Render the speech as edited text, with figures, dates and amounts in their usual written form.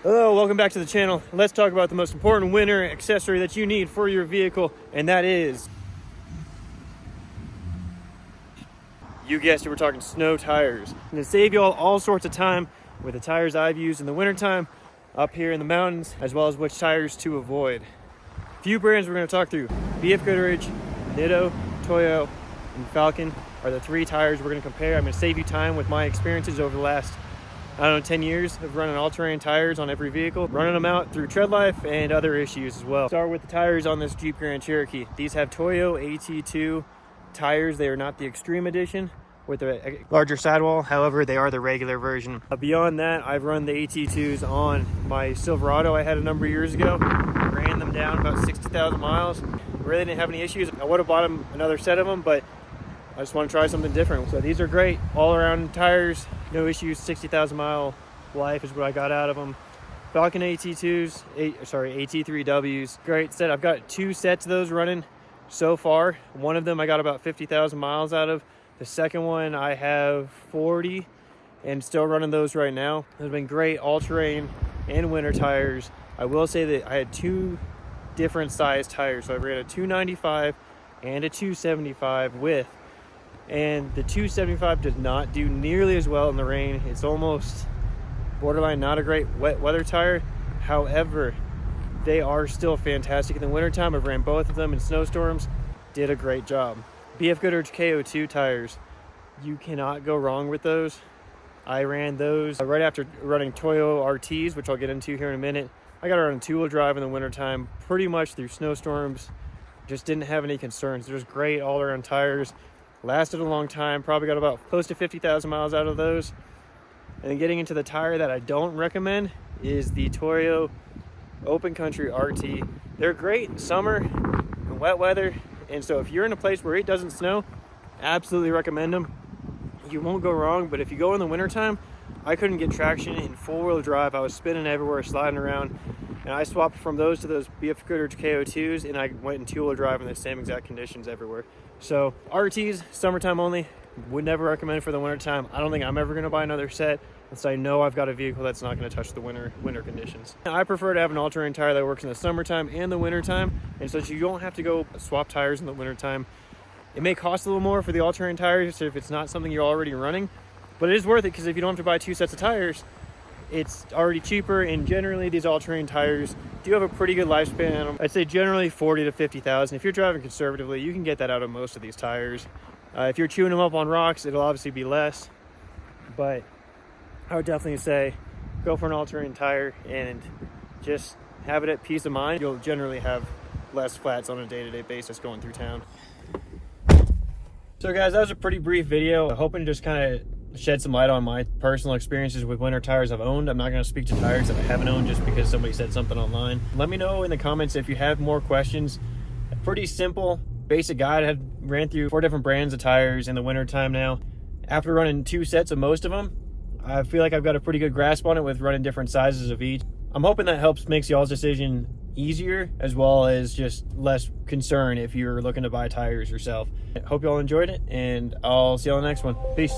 Hello, welcome back to the channel. Let's talk about the most important winter accessory that you need for your vehicle, and that is, you guessed it, we're talking snow tires. And to save you all sorts of time with the tires I've used in the wintertime up here in the mountains, as well as which tires to avoid. A few brands we're going to talk through. BF Goodrich, Nitto, Toyo, and Falken are the three tires we're going to compare. I'm going to save you time with my experiences over the last 10 years of running all-terrain tires on every vehicle, running them out through tread life and other issues as well. Start with the tires on this Jeep Grand Cherokee. These have Toyo AT2 tires. They are not the Extreme Edition with a larger sidewall. However, they are the regular version. Beyond that, I've run the AT2s on my Silverado I had a number of years ago. Ran them down about 60,000 miles. Really didn't have any issues. I would have bought them another set of them, but I just want to try something different. So these are great all-around tires, no issues. 60,000 mile life is what I got out of them. Falken AT2s, AT3Ws, great set. I've got two sets of those running so far. One of them I got about 50,000 miles out of. The second one I have 40 and still running those right now. They've been great all-terrain and winter tires. I will say that I had two different size tires. So I ran a 295 and a 275 width. And the 275 does not do nearly as well in the rain. It's almost borderline not a great wet weather tire. However, they are still fantastic in the wintertime. I've ran both of them in snowstorms. Did a great job. BF Goodrich KO2 tires. You cannot go wrong with those. I ran those right after running Toyo RTs, which I'll get into here in a minute. I got around two-wheel drive in the wintertime, pretty much through snowstorms. Just didn't have any concerns. They're just great all-around tires. Lasted a long time, probably got about close to 50,000 miles out of those. And then getting into the tire that I don't recommend is the Toyo Open Country RT. They're great in summer and wet weather, and so if you're in a place where it doesn't snow, absolutely recommend them. You won't go wrong, but if you go in the wintertime, I couldn't get traction in four-wheel drive. I was spinning everywhere, sliding around, and I swapped from those to those BF Goodrich KO2s, and I went in two-wheel drive in the same exact conditions everywhere. So RTs, summertime only, would never recommend for the wintertime. I don't think I'm ever going to buy another set unless I know I've got a vehicle that's not going to touch the winter conditions. I prefer to have an all-terrain tire that works in the summertime and the wintertime, and so you don't have to go swap tires in the wintertime. It may cost a little more for the all-terrain tires if it's not something you're already running, but it is worth it because if you don't have to buy two sets of tires, it's already cheaper, and generally these all-terrain tires do have a pretty good lifespan. I'd say generally 40 to 50,000. If you're driving conservatively, you can get that out of most of these tires. If you're chewing them up on rocks, it'll obviously be less, but I would definitely say go for an all-terrain tire and just have it at peace of mind. You'll generally have less flats on a day-to-day basis going through town. So guys, that was a pretty brief video. I'm hoping to just kind of shed some light on my personal experiences with winter tires I've owned. I'm not going to speak to tires that I haven't owned just because somebody said something online. Let me know in the comments if you have more questions. A pretty simple, basic guide. I had ran through 4 different brands of tires in the wintertime now. After running 2 sets of most of them, I feel like I've got a pretty good grasp on it with running different sizes of each. I'm hoping that helps makes y'all's decision easier, as well as just less concern if you're looking to buy tires yourself. I hope y'all enjoyed it, and I'll see you on the next one. Peace.